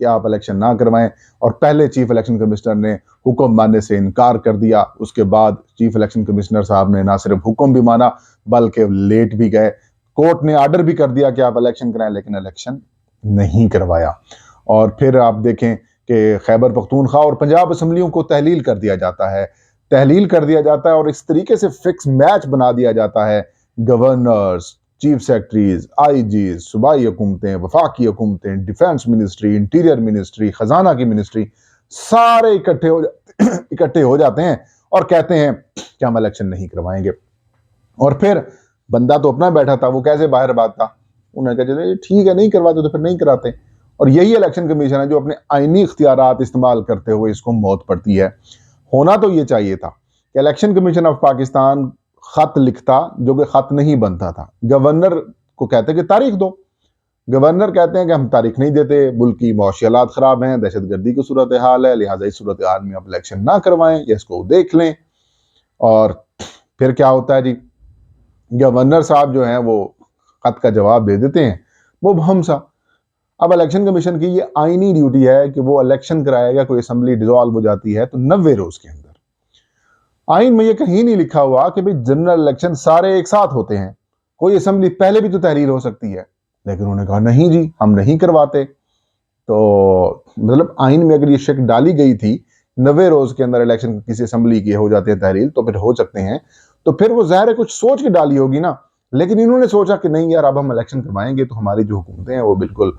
کہ آپ الیکشن نہ کروائیں، اور پہلے چیف الیکشن کمشنر نے حکم ماننے سے انکار کر دیا. اس کے بعد چیف الیکشن کمشنر صاحب نے نہ صرف حکم بھی مانا بلکہ لیٹ بھی گئے. کورٹ نے آرڈر بھی کر دیا کہ آپ الیکشن کرائیں، لیکن الیکشن نہیں کروایا. اور پھر آپ دیکھیں کہ خیبر پختونخوا اور پنجاب اسمبلیوں کو تحلیل کر دیا جاتا ہے، اور اس طریقے سے فکس میچ بنا دیا جاتا ہے. گورنرز، چیف سیکرٹریز، آئی جیز، صوبائی حکومتیں، وفاقی حکومتیں، ڈیفنس منسٹری، انٹیریئر منسٹری، خزانہ کی منسٹری، سارے اکٹھے ہو جاتے ہیں اور کہتے ہیں کہ ہم الیکشن نہیں کروائیں گے. اور پھر بندہ تو اپنا بیٹھا تھا، وہ کیسے باہر بات تھا، انہوں نے کہا ٹھیک ہے نہیں کرواتے تو پھر نہیں کراتے. اور یہی الیکشن کمیشن ہے جو اپنے آئینی اختیارات استعمال کرتے ہوئے اس کو موت پڑتی ہے. ہونا تو یہ چاہیے تھا کہ الیکشن کمیشن آف پاکستان خط لکھتا جو کہ خط نہیں بنتا تھا. گورنر کو کہتے کہ تاریخ دو، گورنر کہتے ہیں کہ ہم تاریخ نہیں دیتے، ملک کی معاشی حالات خراب ہیں، دہشت گردی کی صورتحال ہے، لہٰذا اس صورتحال میں آپ الیکشن نہ کروائیں یا اس کو دیکھ لیں. اور پھر کیا ہوتا ہے جی، گورنر صاحب جو ہیں وہ خط کا جواب دے دیتے ہیں مبہم سا. اب الیکشن کمیشن کی یہ آئینی ڈیوٹی ہے کہ وہ الیکشن کرائے گا. کوئی اسمبلی ڈیزالو ہو جاتی ہے تو 90 روز کے اندر. آئین میں یہ کہیں نہیں لکھا ہوا کہ بھئی جنرل الیکشن سارے ایک ساتھ ہوتے ہیں، کوئی اسمبلی پہلے بھی تو تحلیل ہو سکتی ہے. لیکن انہوں نے کہا نہیں جی ہم نہیں کرواتے. تو مطلب آئین میں اگر یہ شک ڈالی گئی تھی 90 روز کے اندر الیکشن کسی اسمبلی کی ہو جاتے ہیں تحلیل تو پھر ہو سکتے ہیں، تو پھر وہ ظاہر ہے کچھ سوچ کے ڈالی ہوگی نا. لیکن انہوں نے سوچا کہ نہیں یار اب ہم الیکشن کروائیں گے تو ہماری جو حکومتیں ہیں وہ بالکل،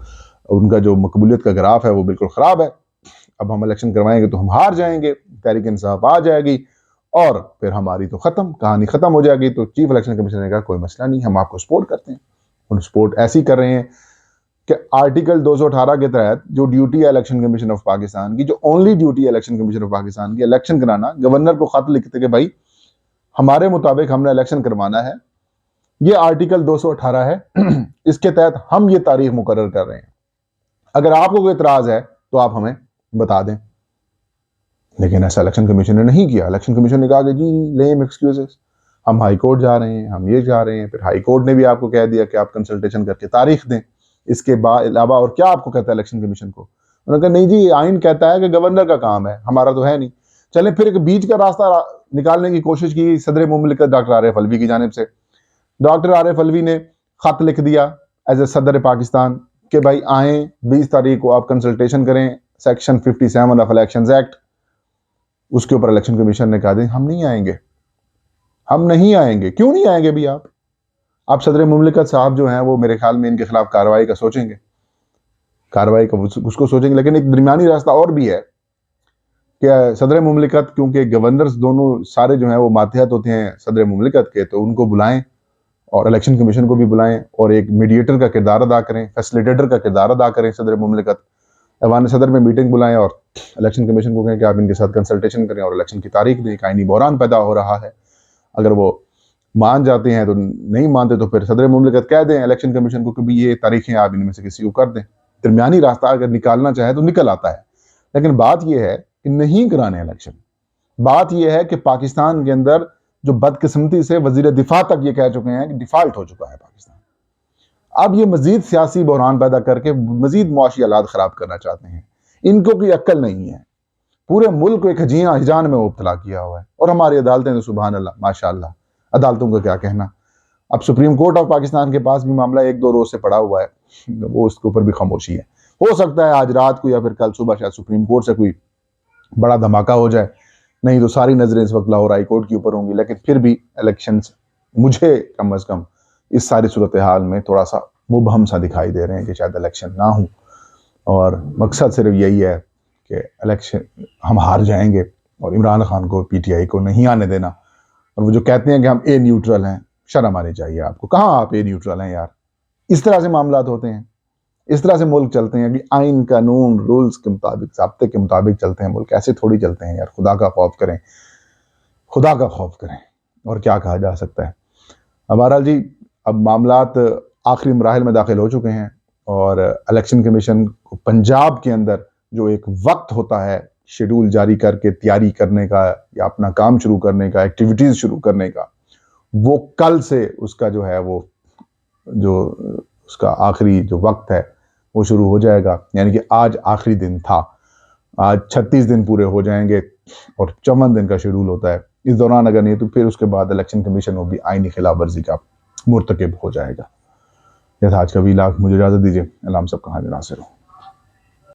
ان کا جو مقبولیت کا گراف ہے وہ بالکل خراب ہے. اب ہم الیکشن کروائیں گے تو ہم ہار جائیں گے، تحریک انصاف آ جائے گی اور پھر ہماری تو کہانی ختم ہو جائے گی. تو چیف الیکشن کمیشن نے کہا کوئی مسئلہ نہیں، ہم آپ کو سپورٹ کرتے ہیں. ان سپورٹ ایسی کر رہے ہیں کہ آرٹیکل 218 کے تحت جو ڈیوٹی ہے الیکشن کمیشن آف پاکستان کی، جو اونلی ڈیوٹی ہے الیکشن کمیشن آف پاکستان کی، الیکشن کرانا، گورنر کو خط لکھتے کہ بھائی ہمارے مطابق ہم نے الیکشن کروانا ہے، یہ آرٹیکل 218 ہے، اس کے تحت ہم یہ تاریخ مقرر کر رہے ہیں، اگر آپ کو کوئی اعتراض ہے تو آپ ہمیں بتا دیں. لیکن ایسا الیکشن کمیشن نے نہیں کیا. الیکشن کمیشن نے کہا کہ جی لیم ایکسکیوزز، ہم ہائی کورٹ جا رہے ہیں، ہم یہ جا رہے ہیں. پھر ہائی کورٹ نے بھی آپ کو کہہ دیا کہ آپ کنسلٹیشن کر کے تاریخ دیں. اس کے علاوہ اور کیا آپ کو کہتا ہے الیکشن کمیشن کو؟ انہوں نے کہا نہیں جی آئین کہتا ہے کہ گورنر کا کام ہے، ہمارا تو ہے نہیں. چلیں پھر ایک بیچ کا راستہ نکالنے کی کوشش کی صدر مملکت ڈاکٹر عارف الوی کی جانب سے. ڈاکٹر عارف الوی نے خط لکھ دیا ایز اے صدر پاکستان کہ بھائی آئیں 20 تاریخ کو آپ کنسلٹیشن کریں، سیکشن 57 آف الیکشنز ایکٹ. اس کے اوپر الیکشن کمیشن نے کہا دیں ہم نہیں آئیں گے، ہم نہیں آئیں گے. کیوں نہیں آئیں گے بھی آپ صدر مملکت صاحب جو ہیں وہ میرے خیال میں ان کے خلاف کارروائی کا سوچیں گے، کارروائی کا اس کو سوچیں گے. لیکن ایک درمیانی راستہ اور بھی ہے کہ صدر مملکت، کیونکہ گورنرز دونوں سارے جو ہیں وہ ماتحت ہوتے ہیں صدر مملکت کے، تو ان کو بلائیں اور الیکشن کمیشن کو بھی بلائیں اور ایک میڈیٹر کا کردار ادا کریں، فیسلیٹیٹر کا کردار ادا کریں. صدر مملکت ایوان صدر میں میٹنگ بلائیں اور الیکشن کمیشن کو کہیں کہ آپ ان کے ساتھ کنسلٹیشن کریں اور الیکشن کی تاریخ دیں. آئینی بحران پیدا ہو رہا ہے. اگر وہ مان جاتے ہیں تو نہیں مانتے تو پھر صدر مملکت کہہ دیں الیکشن کمیشن کو کہ بھی یہ تاریخیں آپ ان میں سے کسی کو کر دیں. درمیانی راستہ اگر نکالنا چاہے تو نکل آتا ہے. لیکن بات یہ ہے کہ نہیں کرانے الیکشن. بات یہ ہے کہ پاکستان کے اندر جو بدقسمتی سے وزیر دفاع تک یہ کہہ چکے ہیں کہ ڈیفالٹ ہو چکا ہے پاکستان. اب یہ مزید سیاسی بحران پیدا کر کے مزید معاشی حالات خراب کرنا چاہتے ہیں. ان کو کوئی عقل نہیں ہے. پورے ملک کو ایک ہجان میں مبتلا کیا ہوا ہے. اور ہماری عدالتیں تو سبحان اللہ ماشاء اللہ، عدالتوں کا کیا کہنا. اب سپریم کورٹ آف پاکستان کے پاس بھی معاملہ 1-2 روز سے پڑا ہوا ہے، وہ اس کے اوپر بھی خاموشی ہے. ہو سکتا ہے آج رات کو یا پھر کل صبح شاید سپریم کورٹ سے کوئی بڑا دھماکہ ہو جائے، نہیں تو ساری نظریں اس وقت لاہور ہائی کورٹ کے اوپر ہوں گی. لیکن پھر بھی الیکشنز مجھے کم از کم اس ساری صورتحال میں تھوڑا سا مبہم سا دکھائی دے رہے ہیں کہ شاید الیکشن نہ ہوں. اور مقصد صرف یہی ہے کہ الیکشن ہم ہار جائیں گے اور عمران خان کو پی ٹی آئی کو نہیں آنے دینا. اور وہ جو کہتے ہیں کہ ہم اے نیوٹرل ہیں، شرم آنی چاہیے آپ کو. کہاں آپ اے نیوٹرل ہیں یار؟ اس طرح سے معاملات ہوتے ہیں، اس طرح سے ملک چلتے ہیں کہ آئین قانون رولز کے مطابق، ضابطے کے مطابق چلتے ہیں ملک. ایسے تھوڑی چلتے ہیں یار. خدا کا خوف کریں، خدا کا خوف کریں. اور کیا کہا جا سکتا ہے. بہرحال جی اب معاملات آخری مراحل میں داخل ہو چکے ہیں اور الیکشن کمیشن کو پنجاب کے اندر جو ایک وقت ہوتا ہے شیڈول جاری کر کے تیاری کرنے کا یا اپنا کام شروع کرنے کا، ایکٹیویٹیز شروع کرنے کا، وہ کل سے اس کا جو ہے وہ جو اس کا آخری جو وقت ہے وہ شروع ہو جائے گا، یعنی کہ آج آخری دن تھا، آج 36 دن پورے ہو جائیں گے اور 54 دن کا شیڈول ہوتا ہے۔ اس دوران اگر نہیں تو پھر اس کے بعد الیکشن کمیشن وہ بھی آئینی خلاف ورزی کا مرتکب ہو جائے گا۔ یہ تھا آج کا ویلاگ، مجھے اجازت دیجیے، اللہ ہم سب کا حاضر ناصر ہو۔